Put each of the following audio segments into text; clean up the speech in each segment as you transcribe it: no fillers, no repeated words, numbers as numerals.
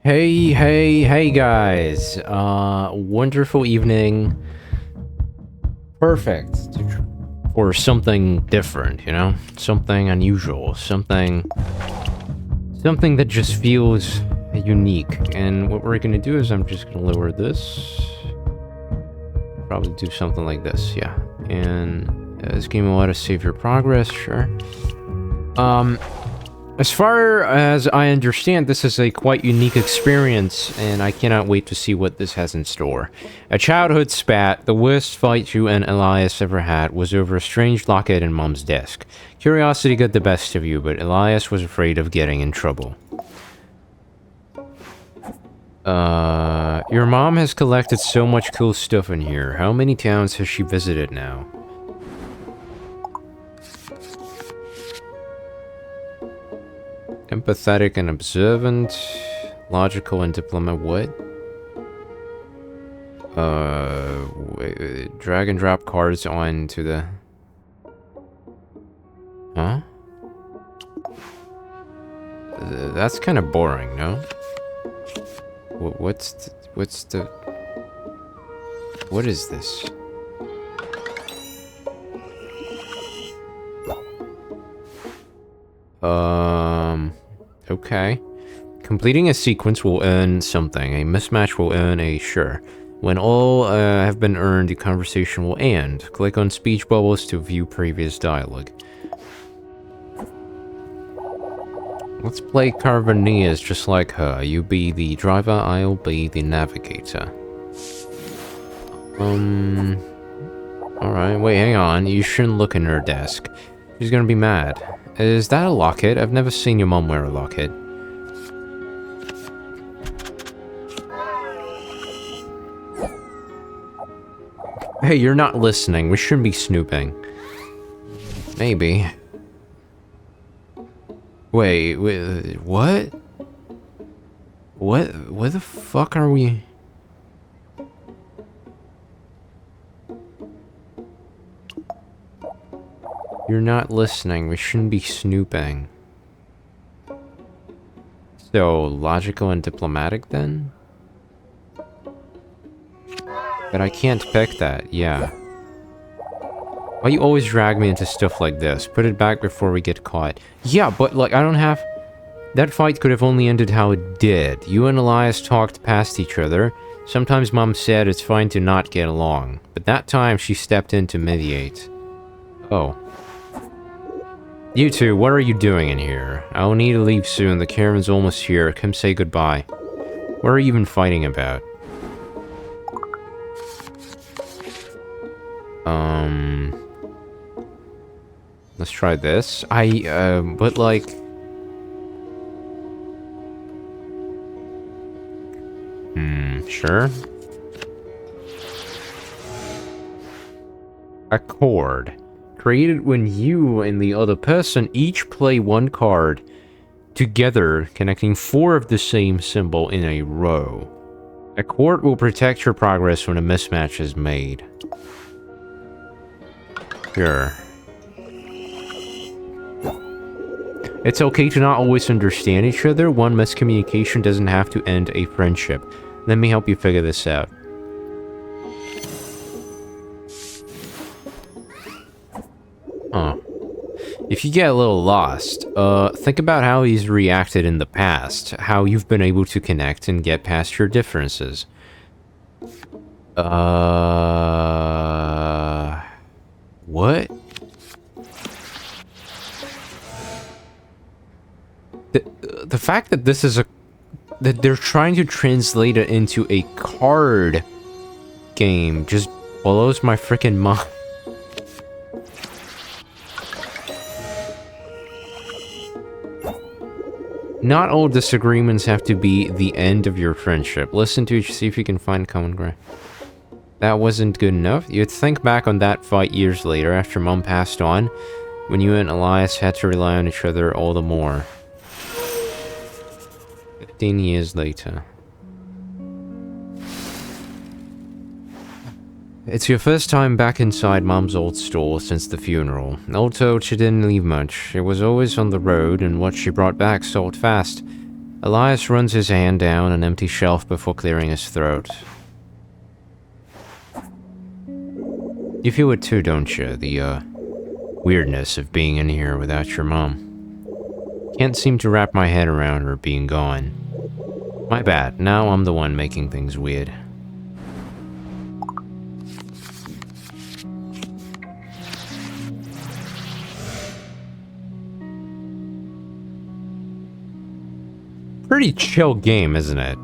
Hey guys. Wonderful evening. Perfect for something different, you know? Something unusual, something that just feels unique. And what we're gonna do is I'm just gonna lower this. Probably do something like this, yeah. And this game will let us save your progress, sure. As far as I understand, this is a quite unique experience, and I cannot wait to see what this has in store. A childhood spat, the worst fight you and Elias ever had, was over a strange locket in Mom's desk. Curiosity got the best of you, but Elias was afraid of getting in trouble. Your mom has collected so much cool stuff in here. How many towns has she visited now? Empathetic and observant, logical and diplomat. What? Drag and drop cards onto the. Huh? That's kind of boring, no? What's the? What is this? Okay. Completing a sequence will earn something. A mismatch will earn a sure. When all have been earned, the conversation will end. Click on speech bubbles to view previous dialogue. Let's play Carvanias just like her. You be the driver, I'll be the navigator. Alright, wait, hang on. You shouldn't look in her desk. She's gonna be mad. Is that a locket? I've never seen your mom wear a locket. Hey, you're not listening. We shouldn't be snooping. Maybe. Wait, what? What the fuck are we... You're not listening. We shouldn't be snooping. So, logical and diplomatic then? But I can't pick that, yeah. Why you always drag me into stuff like this? Put it back before we get caught. Yeah, but like, I don't have... That fight could have only ended how it did. You and Elias talked past each other. Sometimes Mom said it's fine to not get along. But that time, she stepped in to mediate. Oh. You two, what are you doing in here? I'll need to leave soon. The caravan's almost here. Come say goodbye. What are you even fighting about? Let's try this. But like... Sure. A chord. Created when you and the other person each play one card together, connecting 4 of the same symbol in a row. A chord will protect your progress when a mismatch is made. Sure. It's okay to not always understand each other. One miscommunication doesn't have to end a friendship. Let me help you figure this out. Huh. If you get a little lost, think about how he's reacted in the past, how you've been able to connect and get past your differences. What? The fact that this is that they're trying to translate it into a card game just blows my freaking mind. Not all disagreements have to be the end of your friendship. Listen to each, see if you can find common ground. That wasn't good enough? You'd think back on that fight years later after Mom passed on, when you and Elias had to rely on each other all the more. 15 years later. It's your first time back inside Mom's old store since the funeral. All told, she didn't leave much. It was always on the road, and what she brought back sold fast. Elias runs his hand down an empty shelf before clearing his throat. You feel it too, don't you? The, weirdness of being in here without your mom. Can't seem to wrap my head around her being gone. My bad. Now I'm the one making things weird. Pretty chill game, isn't it?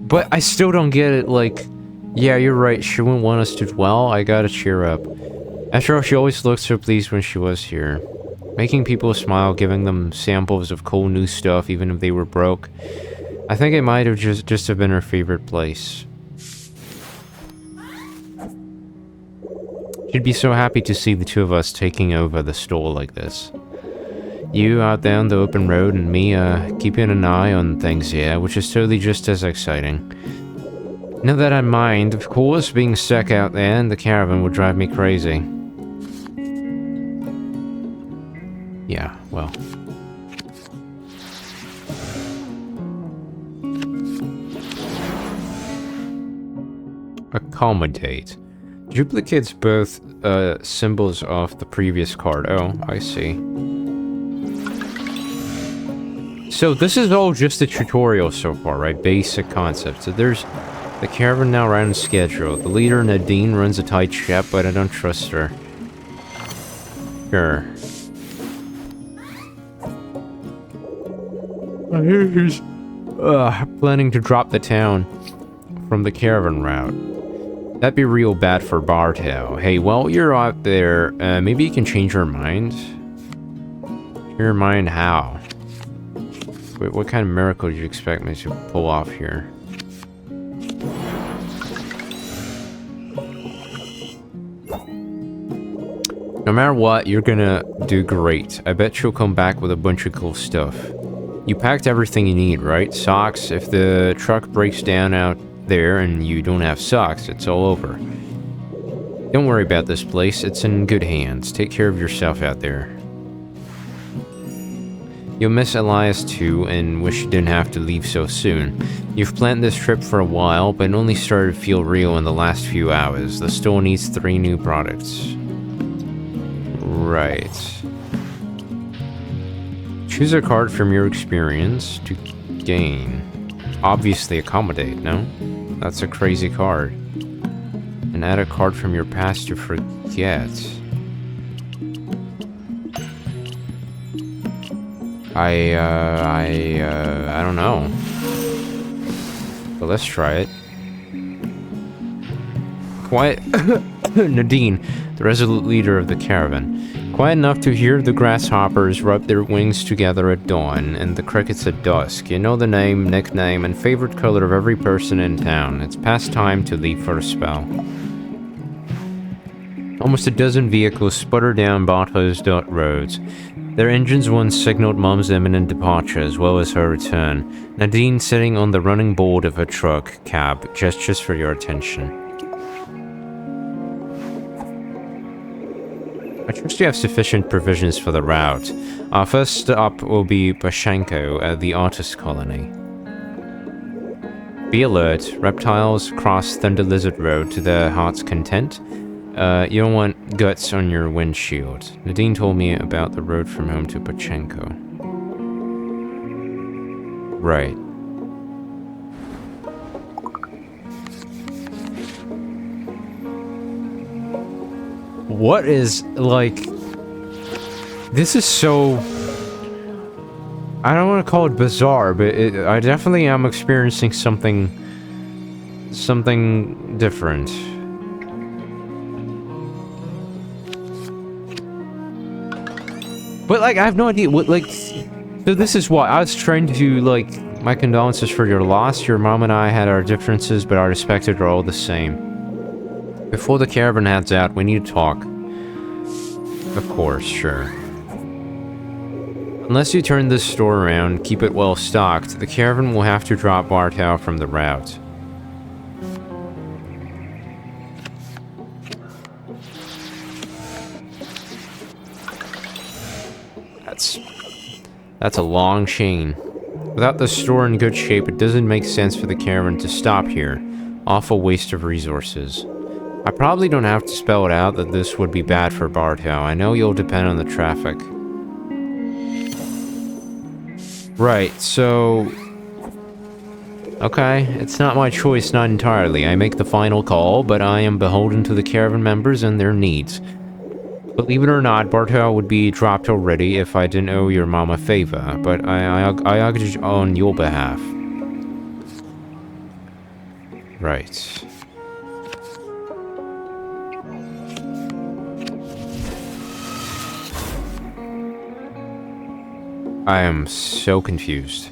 But I still don't get it, like... Yeah, you're right, she wouldn't want us to dwell. I gotta cheer up. After all, she always looked so pleased when she was here. Making people smile, giving them samples of cool new stuff, even if they were broke. I think it might have just have been her favorite place. She'd be so happy to see the two of us taking over the store like this. You out there on the open road and me, keeping an eye on things here, which is totally just as exciting. Not that I mind, of course, being stuck out there in the caravan would drive me crazy. Yeah, well. Accommodate. Duplicates both symbols of the previous card. Oh, I see. So this is all just a tutorial so far, right? Basic concept. So there's the caravan now ran on schedule. The leader, Nadine, runs a tight ship, but I don't trust her. Sure. I hear he's planning to drop the town from the caravan route. That'd be real bad for Bartel. Hey, while you're out there, maybe you can change your mind? Your mind how? Wait, what kind of miracle do you expect me to pull off here? No matter what, you're gonna do great. I bet you'll come back with a bunch of cool stuff. You packed everything you need, right? Socks. If the truck breaks down out there and you don't have socks, it's all over. Don't worry about this place. It's in good hands. Take care of yourself out there. You'll miss Elias too, and wish you didn't have to leave so soon. You've planned this trip for a while, but it only started to feel real in the last few hours. The store needs 3 new products. Right. Choose a card from your experience to gain. Obviously accommodate, no? That's a crazy card. And add a card from your past to forget. I don't know. But let's try it. Quiet. Nadine, the resolute leader of the caravan. Quiet enough to hear the grasshoppers rub their wings together at dawn, and the crickets at dusk. You know the name, nickname, and favorite color of every person in town. It's past time to leave for a spell. Almost a dozen vehicles sputter down Bartow's dirt roads. Their engines once signaled Mom's imminent departure, as well as her return. Nadine, sitting on the running board of her truck cab, gestures for your attention. I trust you have sufficient provisions for the route. Our first stop will be Pashenko at the artist colony. Be alert. Reptiles cross Thunder Lizard Road to their heart's content. You don't want guts on your windshield. Nadine told me about the road from home to Pashenko. Right. What is, like... This is so... I don't want to call it bizarre, but I definitely am experiencing something different. But, like, I have no idea what, like... So this is what, I was trying to, like... My condolences for your loss. Your mom and I had our differences, but our respected are all the same. Before the caravan heads out, we need to talk. Of course, sure. Unless you turn this store around, keep it well stocked, the caravan will have to drop Bartow from the route. That's a long chain. Without the store in good shape, it doesn't make sense for the caravan to stop here. Awful waste of resources. I probably don't have to spell it out that this would be bad for Bartow. I know you'll depend on the traffic. Right, so... Okay, it's not my choice, not entirely. I make the final call, but I am beholden to the caravan members and their needs. Believe it or not, Bartow would be dropped already if I didn't owe your mom a favor, but I act on your behalf. Right. I am so confused.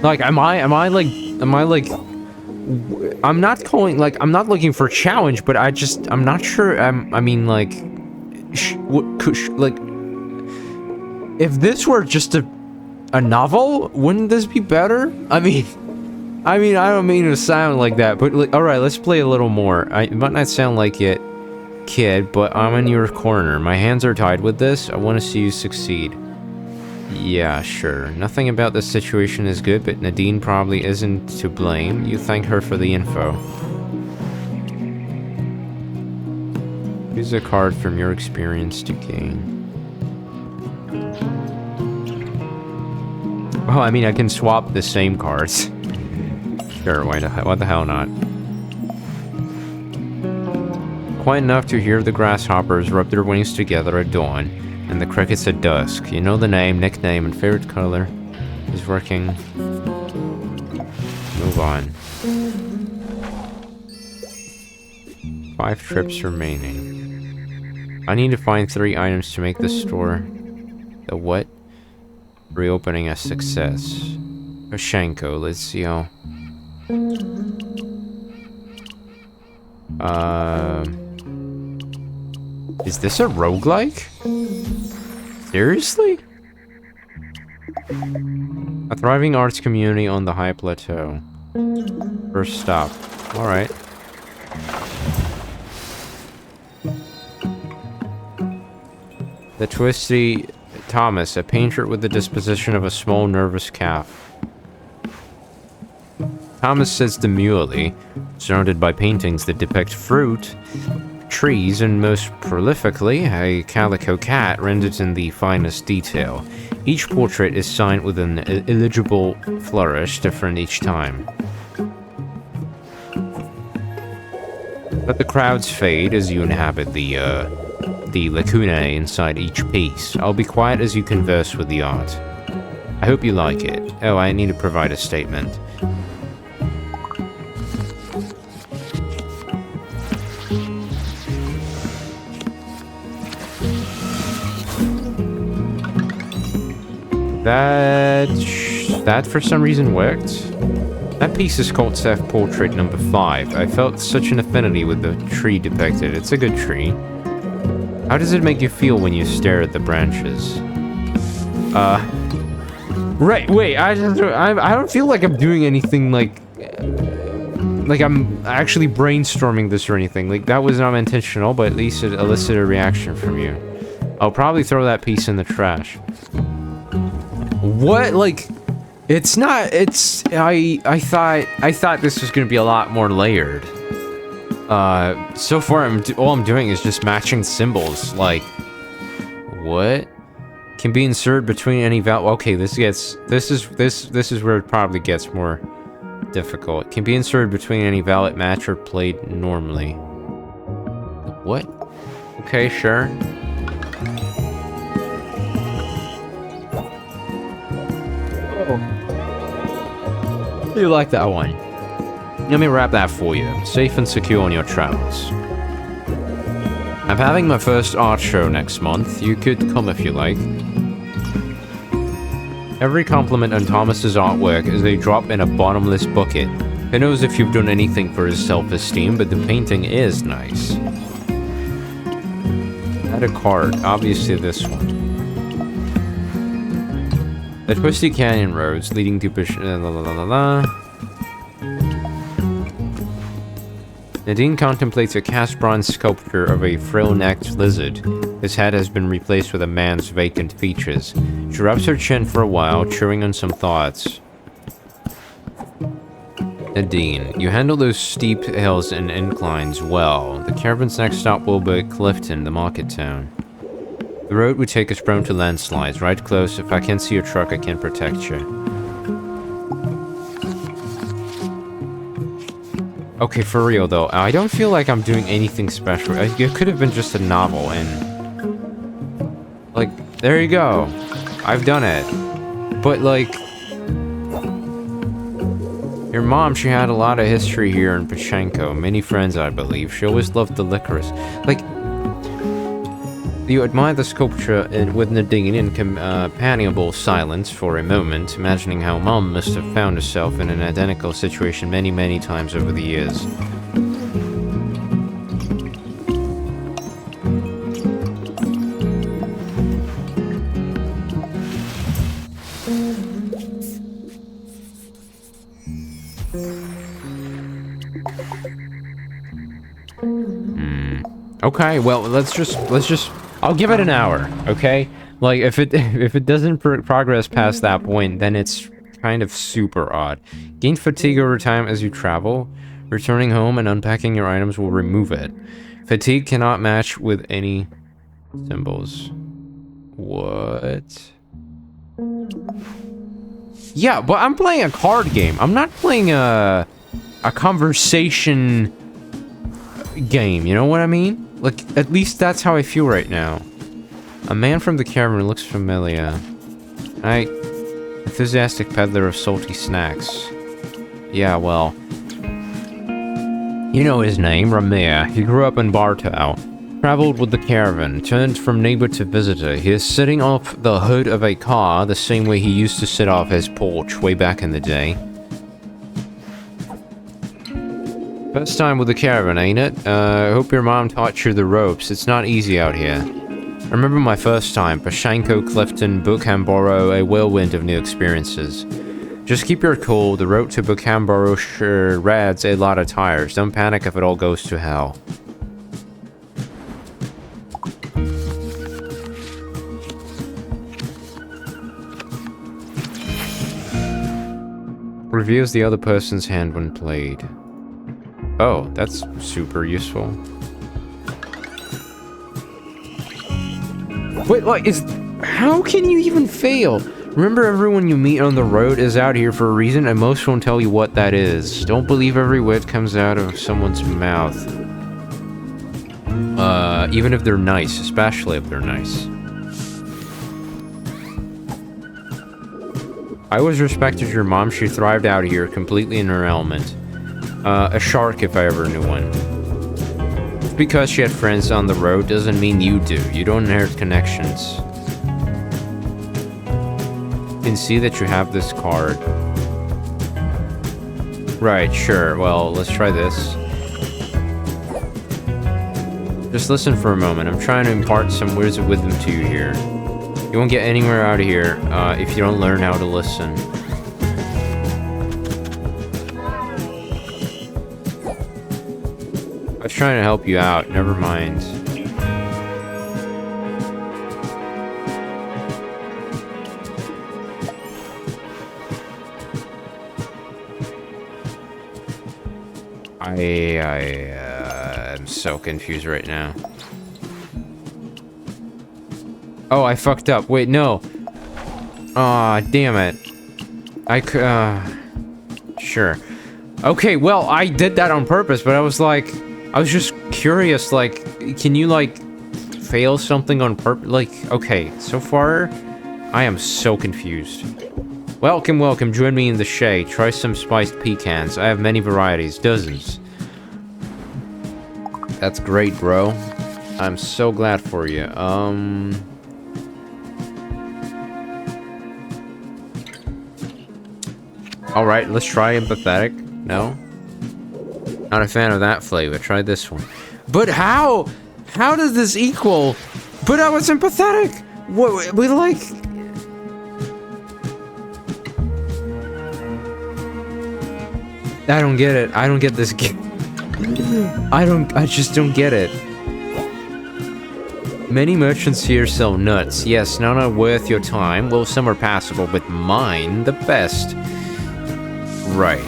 Like, am I like, I'm not calling, like, I'm not looking for a challenge, but I'm not sure, I mean, like, like, if this were just a novel, wouldn't this be better? I mean, I don't mean to sound like that, but, like, alright, let's play a little more. It might not sound like it, kid, but I'm in your corner. My hands are tied with this. I want to see you succeed. Yeah, sure. Nothing about this situation is good, but Nadine probably isn't to blame. You thank her for the info. Use a card from your experience to gain. Oh, I mean, I can swap the same cards. Sure, what the hell not? Quite enough to hear the grasshoppers rub their wings together at dawn, and the crickets at dusk. You know the name, nickname, and favorite color is working. Move on. 5 trips remaining. I need to find 3 items to make the store... The what? Reopening a success. Oshenko, let's see how... Is this a roguelike? Seriously? A thriving arts community on the high plateau. First stop. Alright. The twisty Thomas, a painter with the disposition of a small nervous calf. Thomas sits demurely, surrounded by paintings that depict fruit, trees, and most prolifically, a calico cat rendered in the finest detail. Each portrait is signed with an illegible flourish, different each time. Let the crowds fade as you inhabit the lacunae inside each piece. I'll be quiet as you converse with the art. I hope you like it. Oh, I need to provide a statement. That for some reason worked. That piece is called Self-Portrait number 5. I felt such an affinity with the tree depicted. It's a good tree. How does it make you feel when you stare at the branches? Right, wait, I don't feel like I'm doing anything like I'm actually brainstorming this or anything. Like, that was not intentional, but at least it elicited a reaction from you. I'll probably throw that piece in the trash. What? Like, it's not, it's, I thought this was gonna be a lot more layered. So far, all I'm doing is just matching symbols, like, what? Can be inserted between any vowel. Okay, this is where it probably gets more difficult. Can be inserted between any vowel match or played normally. What? Okay, sure. You like that one? Let me wrap that for you. Safe and secure on your travels. I'm having my first art show next month. You could come if you like. Every compliment on Thomas's artwork is a drop in a bottomless bucket. Who knows if you've done anything for his self-esteem, but the painting is nice. Add a card. Obviously this one. The twisty canyon roads leading to Nadine contemplates a cast bronze sculpture of a frill-necked lizard. His head has been replaced with a man's vacant features. She rubs her chin for a while, chewing on some thoughts. Nadine, you handle those steep hills and inclines well. The caravan's next stop will be Clifton, the market town. The road we take is prone to landslides. Right close. If I can't see your truck, I can't protect you. Okay, for real though, I don't feel like I'm doing anything special. It could have been just a novel, and... like, there you go. I've done it. But, like... your mom, she had a lot of history here in Pachenko. Many friends, I believe. She always loved the licorice. Like... you admire the sculpture with Nadine in companionable silence for a moment, imagining how Mom must have found herself in an identical situation many, many times over the years. Okay, well, let's just... I'll give it an hour, okay? Like, if it doesn't progress past that point, then it's kind of super odd. Gain fatigue over time as you travel. Returning home and unpacking your items will remove it. Fatigue cannot match with any symbols. What? Yeah, but I'm playing a card game. I'm not playing a conversation game, you know what I mean? Like, at least that's how I feel right now. A man from the caravan looks familiar. Enthusiastic peddler of salty snacks. Yeah, well... you know his name, Ramir. He grew up in Bartow. Traveled with the caravan, turned from neighbor to visitor. He is sitting off the hood of a car the same way he used to sit off his porch way back in the day. First time with the caravan, ain't it? Hope your mom taught you the ropes. It's not easy out here. I remember my first time. Pachenko, Clifton, Bukhamboro, a whirlwind of new experiences. Just keep your cool. The road to Bukhamboro sure rads a lot of tires. Don't panic if it all goes to hell. Reveals the other person's hand when played. Oh, that's super useful. Wait, like, how can you even fail? Remember, everyone you meet on the road is out here for a reason, and most won't tell you what that is. Don't believe every word comes out of someone's mouth. Even if they're nice, especially if they're nice. I always respected your mom. She thrived out here, completely in her element. A shark if I ever knew one. Just because she had friends on the road doesn't mean you do. You don't inherit connections. You can see that you have this card. Right, sure. Well, let's try this. Just listen for a moment. I'm trying to impart some words of wisdom to you here. You won't get anywhere out of here if you don't learn how to listen. I was trying to help you out, never mind. I'm so confused right now. Oh, I fucked up. Wait, no. Aw, damn it. Sure. Okay, well, I did that on purpose, but I was just curious, like, can you, like, fail something on purpose? Like, okay, so far, I am so confused. Welcome, welcome, join me in the shade. Try some spiced pecans. I have many varieties, dozens. That's great, bro. I'm so glad for you. Alright, let's try empathetic. No? Not a fan of that flavor. Try this one. But how? How does this equal? But I was empathetic! What, we like... I don't get it. I don't get this game. I just don't get it. Many merchants here sell nuts. Yes, none are worth your time. Well, some are passable, but mine, the best. Right.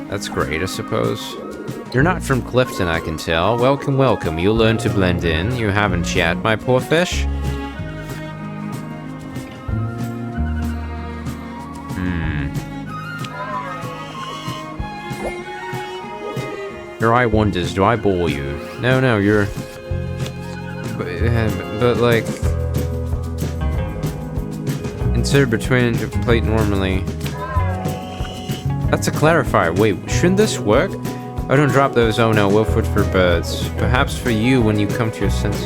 That's great, I suppose. You're not from Clifton, I can tell. Welcome, welcome. You'll learn to blend in. You haven't yet, my poor fish. Your eye wonders, do I bore you? No, you're... But like... Insert between the plate normally. That's a clarifier. Wait, shouldn't this work? Oh, don't drop those. Oh no, Wilford for birds. Perhaps for you when you come to your senses.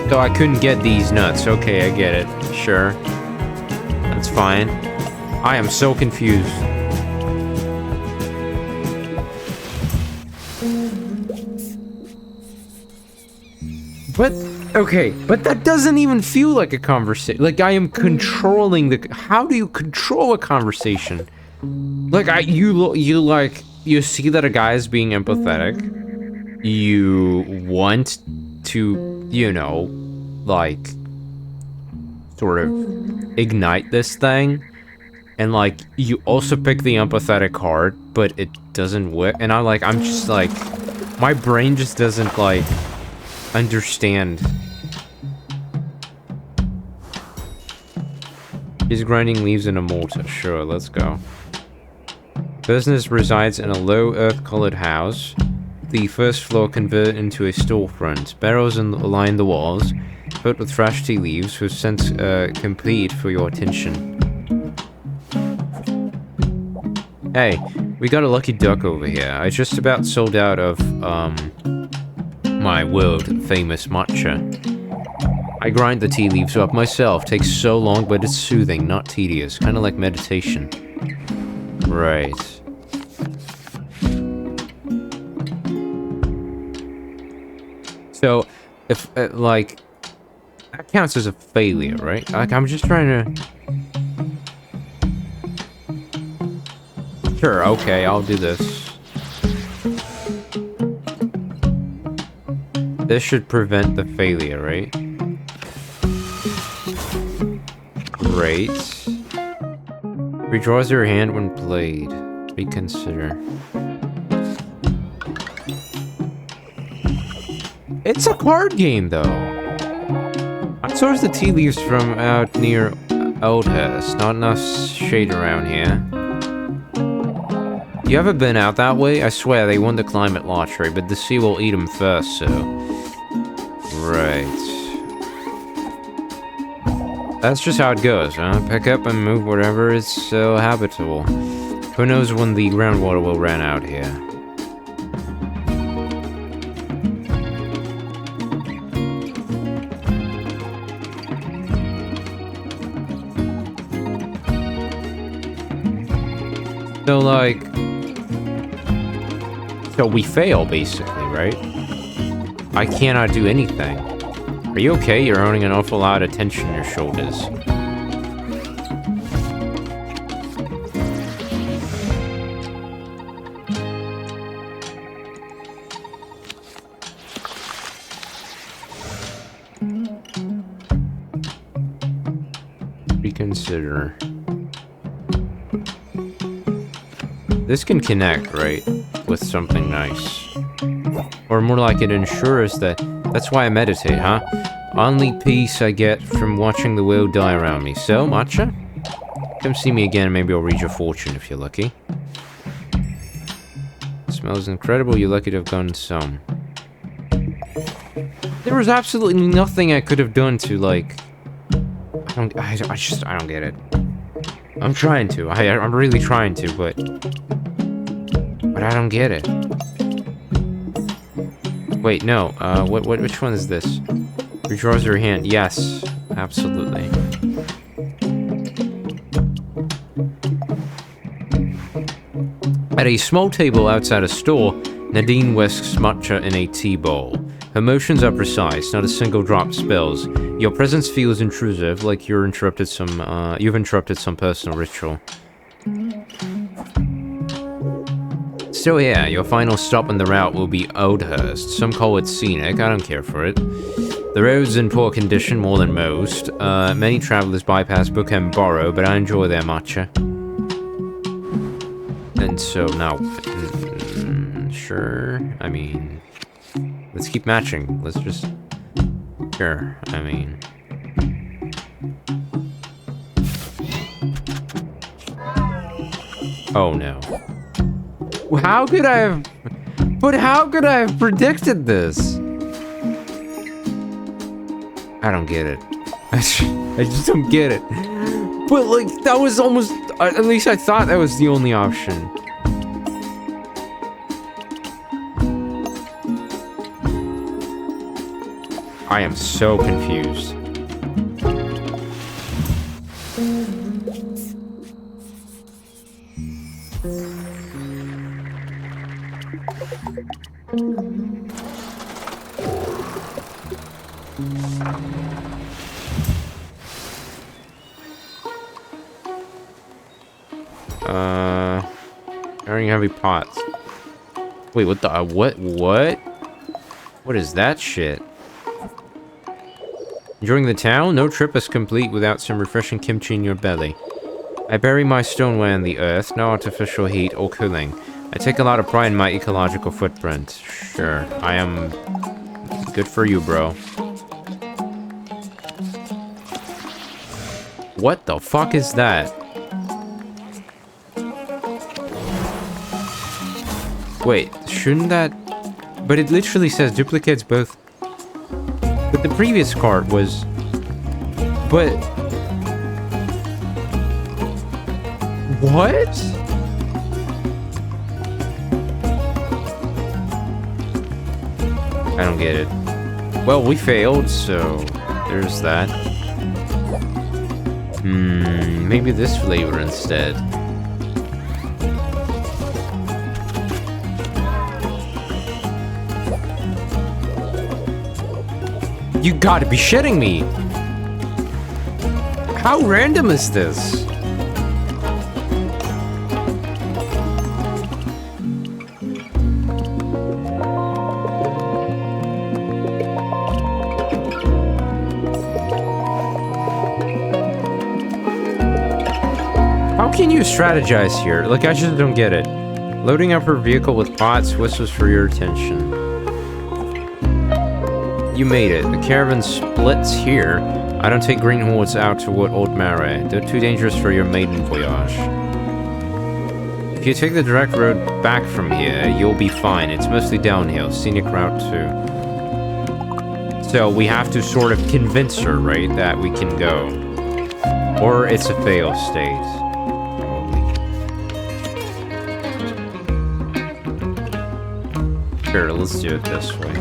So I couldn't get these nuts. Okay, I get it. Sure. That's fine. I am so confused. But, okay, but that doesn't even feel like a conversation. Like, I am controlling the... How do you control a conversation? Like, you see that a guy is being empathetic. You want to, you know, like, sort of ignite this thing. And, like, you also pick the empathetic card, but it doesn't work. And I'm just, like... My brain just doesn't, like... understand. He's grinding leaves in a mortar. Sure, let's go. Business resides in a low earth-colored house. The first floor converted into a storefront. Barrels line the walls, filled with fresh tea leaves, whose scents complete for your attention. Hey, we got a lucky duck over here. I just about sold out of, my world-famous matcha. I grind the tea leaves up myself. Takes so long, but it's soothing, not tedious. Kind of like meditation. Right. So, if, like... That counts as a failure, right? Like, I'm just trying to... Sure, okay, I'll do this. This should prevent the failure, right? Great. Redraws your hand when played. Reconsider. It's a card game, though. I sourced the tea leaves from out near Oldhurst. Not enough shade around here. You ever been out that way? I swear they won the climate lottery, but the sea will eat them first, so... Right. That's just how it goes, huh? Pick up and move whatever is so habitable. Who knows when the groundwater will run out here. So, like... So we fail, basically, right? I cannot do anything. Are you okay? You're owning an awful lot of tension in your shoulders. Reconsider. This can connect, right? With something nice. Or more like it ensures that... That's why I meditate, huh? Only peace I get from watching the world die around me. So, matcha? Come see me again and maybe I'll read your fortune if you're lucky. Smells incredible. You're lucky to have gotten some. There was absolutely nothing I could have done to, like... I don't get it. I'm trying to. I'm really trying to, but I don't get it. Wait, no. Which one is this? Redraws your hand. Yes, absolutely. At a small table outside a store, Nadine whisks matcha in a tea bowl. Her motions are precise, not a single drop spills. Your presence feels intrusive, like you've interrupted some personal ritual. Still here, your final stop on the route will be Oldhurst. Some call it scenic, I don't care for it. The road's in poor condition more than most. Many travelers bypass Book and Borrow, but I enjoy their matcha. And so now, sure, I mean, let's keep matching. Let's just, sure, I mean. Oh no. How could I have, but how could I have predicted this? I don't get it. I just don't get it. But like, that was almost, at least I thought that was the only option. I am so confused. Carrying heavy pots. Wait, what the, what? What is that shit? Enjoying the town? No trip is complete without some refreshing kimchi in your belly. I bury my stoneware in the earth, no artificial heat or cooling. I take a lot of pride in my ecological footprint. Sure, I am... Good for you, bro. What the fuck is that? Wait, shouldn't that... But it literally says duplicates both... But the previous card was... But... What? I don't get it. Well, we failed, so... There's that. Maybe this flavor instead. You gotta be shitting me! How random is this? How can you strategize here? Like, I just don't get it. Loading up her vehicle with pots whistles for your attention. You made it. The caravan splits here. I don't take green hordes out toward Old Mare. They're too dangerous for your maiden voyage. If you take the direct road back from here, you'll be fine. It's mostly downhill. Scenic route too. So we have to sort of convince her, right, that we can go. Or it's a fail state. Sure, let's do it this way.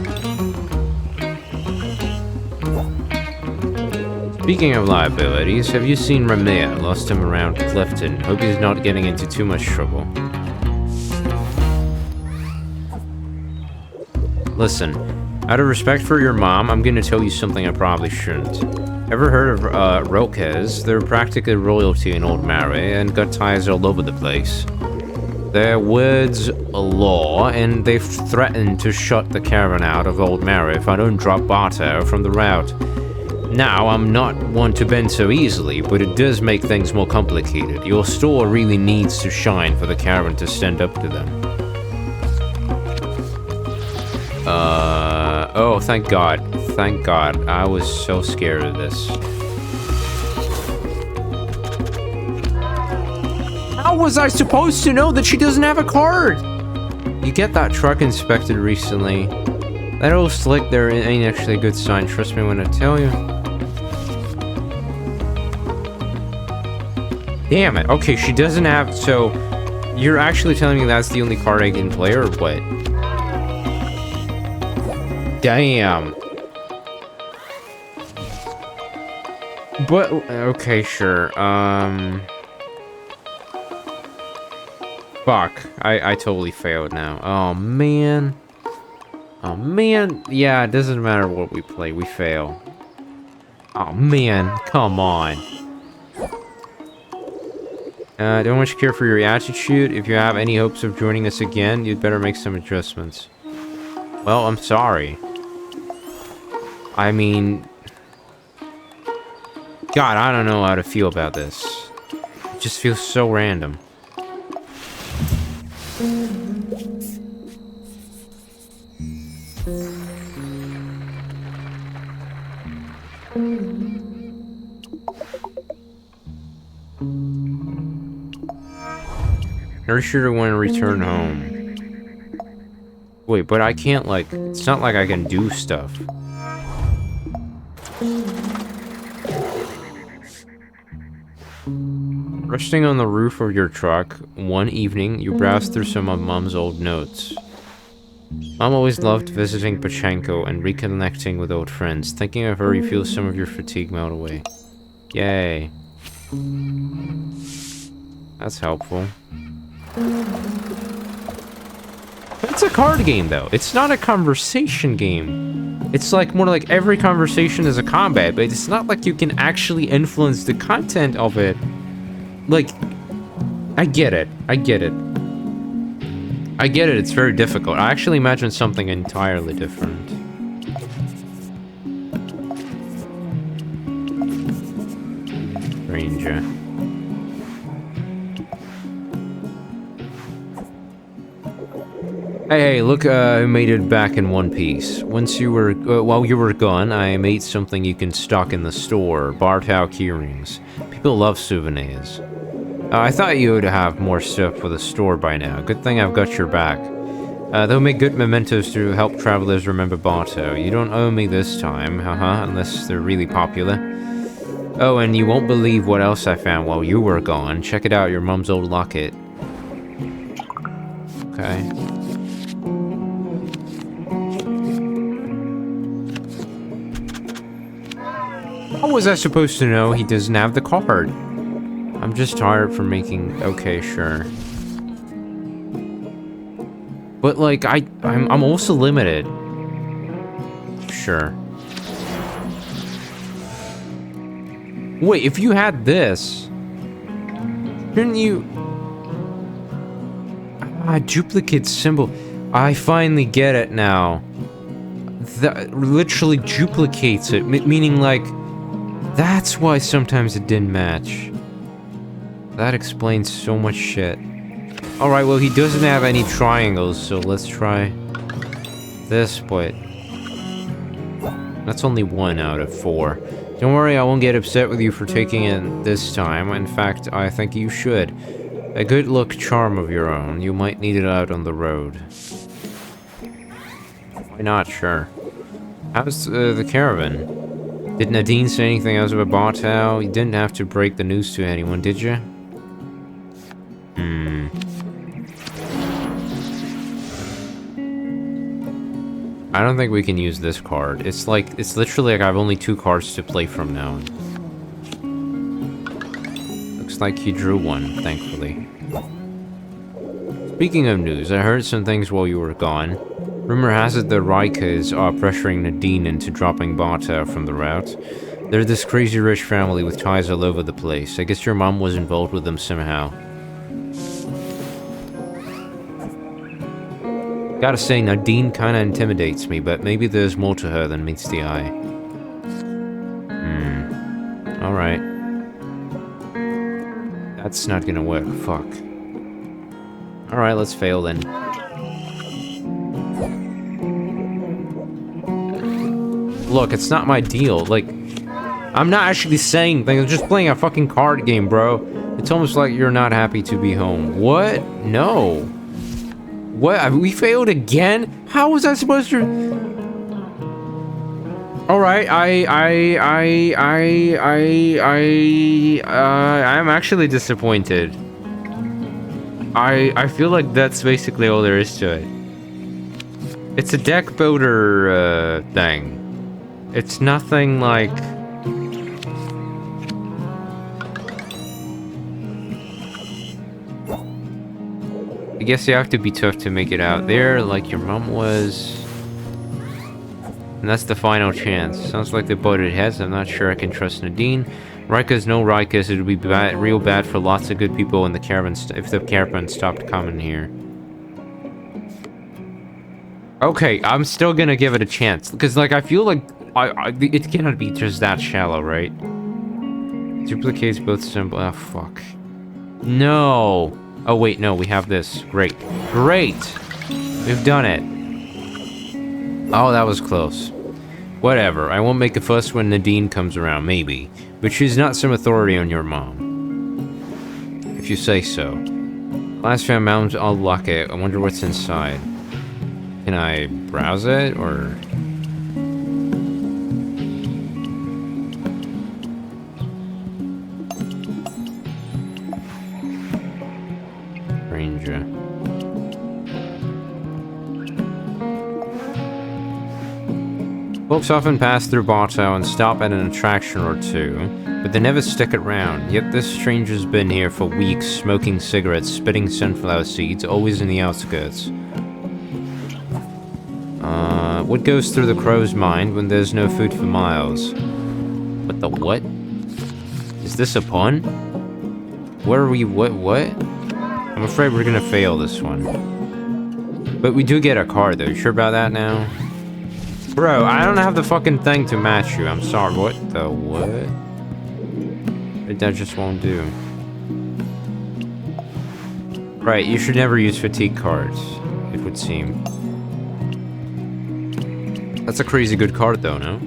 Speaking of liabilities, have you seen Ramir? Lost him around Clifton. Hope he's not getting into too much trouble. Listen, out of respect for your mom, I'm gonna tell you something I probably shouldn't. Ever heard of Rokes? They're practically royalty in Old Mare and got ties all over the place. Their words are law, and they've threatened to shut the caravan out of Old Mare if I don't drop barter from the route. Now, I'm not one to bend so easily, but it does make things more complicated. Your store really needs to shine for the caravan to stand up to them. Oh, thank God. Thank God. I was so scared of this. How was I supposed to know that she doesn't have a card? You get that truck inspected recently. That old slick there ain't actually a good sign. Trust me when I tell you. Damn it. Okay, she doesn't have... So, you're actually telling me that's the only card I can play, or what? Damn. But, okay, sure. Fuck. I totally failed now. Oh, man. Oh, man. Yeah, it doesn't matter what we play. We fail. Oh, man. Come on. Don't much care for your attitude. If you have any hopes of joining us again, you'd better make some adjustments. Well, I'm sorry. I mean... God, I don't know how to feel about this. It just feels so random. Are you sure you want to return home? Wait, but I can't, like... It's not like I can do stuff. Resting on the roof of your truck, one evening, you browsed through some of Mom's old notes. Mom always loved visiting Pachenko and reconnecting with old friends. Thinking of her, you feel some of your fatigue melt away. Yay. That's helpful. It's a card game, though. It's not a conversation game. It's like more like every conversation is a combat, but it's not like you can actually influence the content of it. Like, I get it. I get it. I get it. It's very difficult. I actually imagined something entirely different. Stranger. Hey, look, I made it back in one piece. Once you were, while you were gone, I made something you can stock in the store. Bartau keyrings. People love souvenirs. I thought you would have more stuff for the store by now. Good thing I've got your back. They'll make good mementos to help travelers remember Bartow. You don't owe me this time, haha, unless they're really popular. Oh, and you won't believe what else I found while you were gone. Check it out, your mom's old locket. Okay. How was I supposed to know he doesn't have the card? I'm just tired from making... Okay, sure. But, like, I'm also limited. Sure. Wait, if you had this... Shouldn't you... duplicate symbol. I finally get it now. That literally duplicates it, meaning, like... That's why sometimes it didn't match. That explains so much shit. Alright, well, he doesn't have any triangles, so let's try this, but... That's only 1 out of 4. Don't worry, I won't get upset with you for taking it this time. In fact, I think you should. A good luck charm of your own. You might need it out on the road. Why not? Sure. How's the caravan? Did Nadine say anything else about Bartow? You didn't have to break the news to anyone, did you? I don't think we can use this card. It's like, it's literally like I have only 2 cards to play from now. Looks like you drew one, thankfully. Speaking of news, I heard some things while you were gone. Rumor has it the Raikas are pressuring Nadine into dropping Bartow from the route. They're this crazy rich family with ties all over the place. I guess your mom was involved with them somehow. Gotta say, Nadine kinda intimidates me, but maybe there's more to her than meets the eye. Alright. That's not gonna work, fuck. Alright, let's fail then. Look, it's not my deal, like... I'm not actually saying things, I'm just playing a fucking card game, bro. It's almost like you're not happy to be home. What? No. What? We failed again? How was I supposed to... Alright, I'm actually disappointed. I feel like that's basically all there is to it. It's a deck builder, thing. It's nothing like... I guess you have to be tough to make it out there, like your mom was. And that's the final chance. Sounds like they butted heads. I'm not sure I can trust Nadine. Rikas, no Rikas. It would be bad, real bad for lots of good people in the caravan if the caravan stopped coming here. Okay, I'm still gonna give it a chance. Because, like, I feel like it cannot be just that shallow, right? Duplicates both symbols. Oh, fuck. No. Oh, wait, no, we have this. Great. Great! We've done it. Oh, that was close. Whatever, I won't make a fuss when Nadine comes around, maybe. But she's not some authority on your mom. If you say so. Last found mountains all lucky. I wonder what's inside. Can I browse it, or... Ranger. Folks often pass through Bartow and stop at an attraction or two, but they never stick around. Yet this stranger's been here for weeks, smoking cigarettes, spitting sunflower seeds, always in the outskirts. What goes through the crow's mind when there's no food for miles? What the what? Is this a pun? Where are we? What? I'm afraid we're gonna fail this one. But we do get a car, though. You sure about that now? Bro, I don't have the fucking thing to match you. I'm sorry. What the what? That just won't do. Right, you should never use fatigue cards, it would seem. That's a crazy good card, though, no?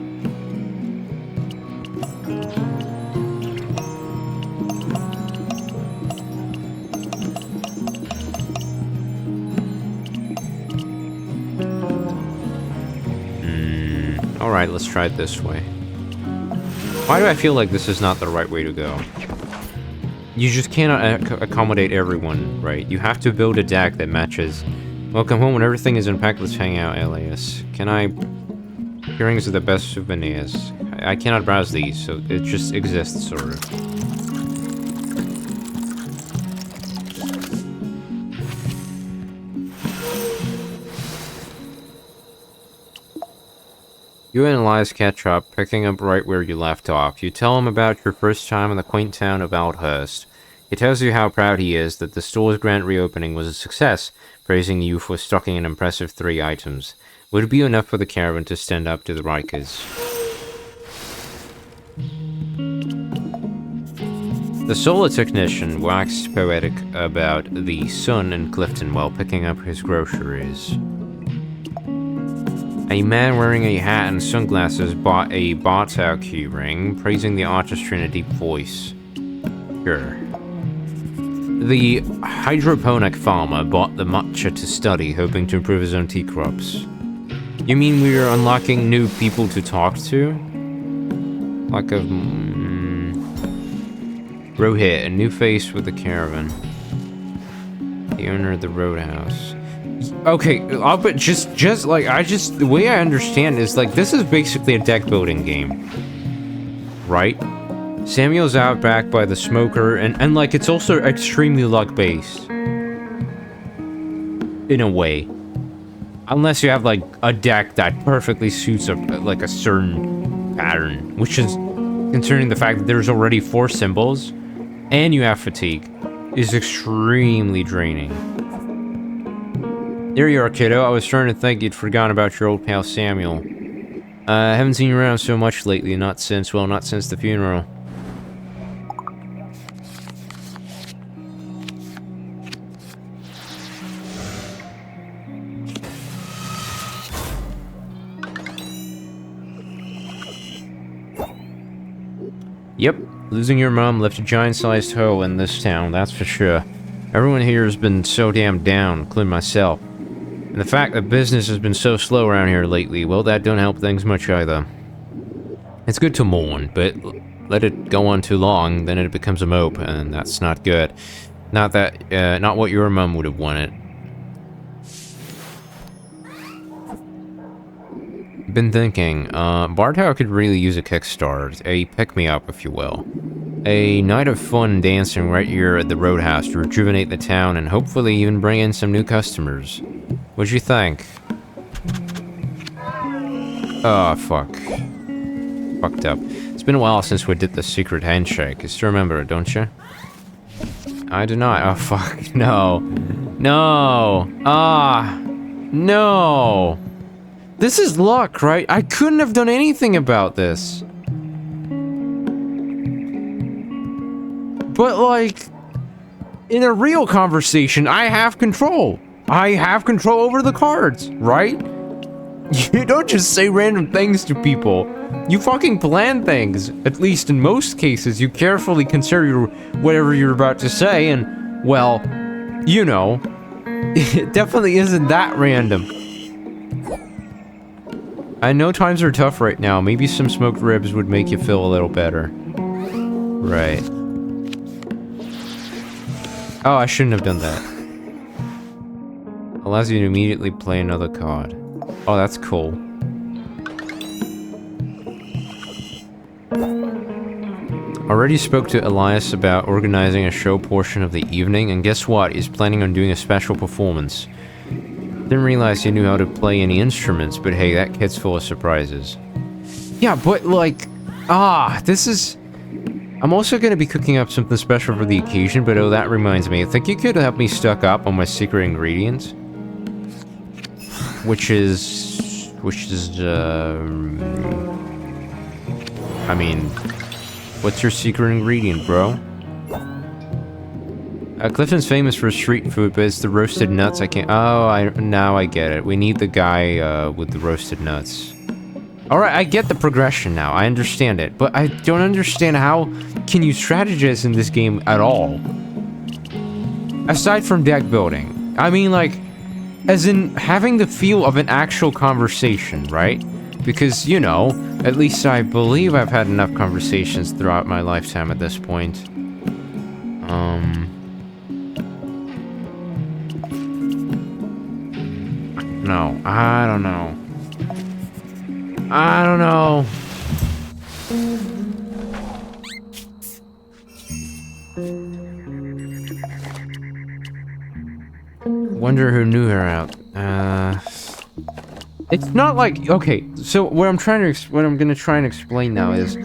Alright, let's try it this way. Why do I feel like this is not the right way to go? You just cannot accommodate everyone, right? You have to build a deck that matches. Welcome home when everything is unpacked. Let's hang out, alias. Can I... Earrings are the best souvenirs. I cannot browse these, so it just exists, sort of. You and Elias catch up, picking up right where you left off. You tell him about your first time in the quaint town of Aldhurst. He tells you how proud he is that the store's grand reopening was a success, praising you for stocking an impressive 3 items. Would it be enough for the caravan to stand up to the Rikers? The solar technician waxed poetic about the sun in Clifton while picking up his groceries. A man wearing a hat and sunglasses bought a Bartow key ring, praising the artistry in a deep voice. Sure. The hydroponic farmer bought the matcha to study, hoping to improve his own tea crops. You mean we are unlocking new people to talk to? Like a... Rohit, a new face with the caravan. The owner of the roadhouse. Okay, but just like, the way I understand is, like, this is basically a deck building game. Right? Samuel's out back by the smoker, and like, it's also extremely luck-based. In a way. Unless you have, like, a deck that perfectly suits like a certain pattern. Which is, considering the fact that there's already 4 symbols, and you have fatigue, is extremely draining. There you are, kiddo. I was starting to think you'd forgotten about your old pal Samuel. I haven't seen you around so much lately, not since the funeral. Yep, losing your mom left a giant-sized hole in this town, that's for sure. Everyone here has been so damn down, including myself. And the fact that business has been so slow around here lately, well, that don't help things much either. It's good to mourn, but let it go on too long, then it becomes a mope, and that's not good. Not what your mum would have wanted. Been thinking, Bartow could really use a kickstart, a pick-me-up, if you will. A night of fun dancing right here at the roadhouse to rejuvenate the town and hopefully even bring in some new customers. What'd you think? Oh, fuck. Fucked up. It's been a while since we did the secret handshake. You still remember it, don't you? I do not. Oh, fuck. No. No. Ah. No. This is luck, right? I couldn't have done anything about this. But, like, in a real conversation, I have control. I have control over the cards, right? You don't just say random things to people. You fucking plan things. At least in most cases, you carefully consider whatever you're about to say, and, well, you know, it definitely isn't that random. I know times are tough right now. Maybe some smoked ribs would make you feel a little better. Right. Oh, I shouldn't have done that. Allows you to immediately play another card. Oh, that's cool. Already spoke to Elias about organizing a show portion of the evening, and guess what? He's planning on doing a special performance. Didn't realize he knew how to play any instruments, but hey, that kid's full of surprises. Yeah, but like, this is... I'm also going to be cooking up something special for the occasion, but oh, that reminds me. I think you could help me stock up on my secret ingredient. Which is, I mean, what's your secret ingredient, bro? Clifton's famous for street food, but it's the roasted nuts. I can't. Oh, now I get it. We need the guy with the roasted nuts. All right, I get the progression now. I understand it, but I don't understand how can you strategize in this game at all. Aside from deck building, I mean, like, as in having the feel of an actual conversation, right? Because, you know, at least I believe I've had enough conversations throughout my lifetime at this point. No, I don't know. I don't know. Wonder who knew her out. It's not like, okay, so what I'm gonna try and explain now is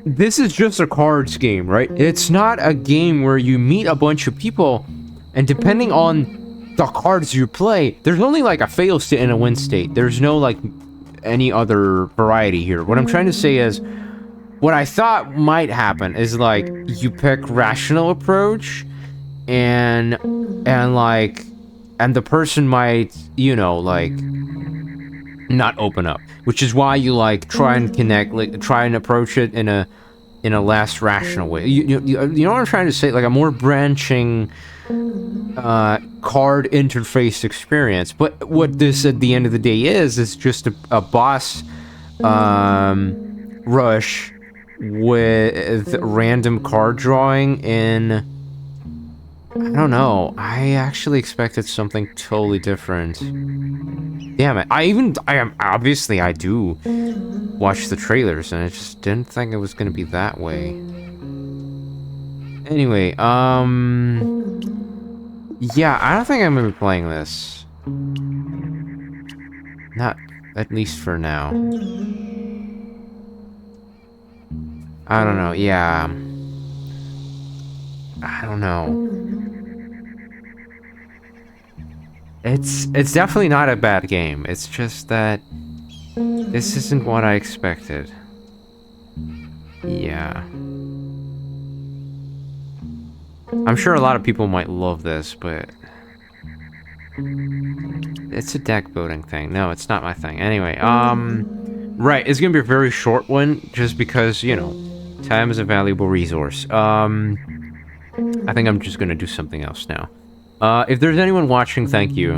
this is just a cards game, right? It's not a game where you meet a bunch of people and depending on the cards you play, there's only like a fail state and a win state. There's no like any other variety here. What I'm trying to say is what I thought might happen is like you pick rational approach and the person might, you know, like not open up, which is why you like try and connect, like try and approach it in a less rational way. You know what I'm trying to say? Like a more branching card interface experience. But what this at the end of the day is just a boss rush with random card drawing in. I don't know. I actually expected something totally different. Damn it. I do watch the trailers and I just didn't think it was gonna be that way. Anyway, yeah, I don't think I'm gonna be playing this. Not, at least for now. I don't know, yeah. I don't know. It's definitely not a bad game. It's just that this isn't what I expected. Yeah. I'm sure a lot of people might love this, but it's a deck building thing. No, it's not my thing. Anyway, right, it's gonna be a very short one just because, you know, time is a valuable resource. I think I'm just gonna do something else now. If there's anyone watching, thank you.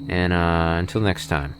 And, until next time.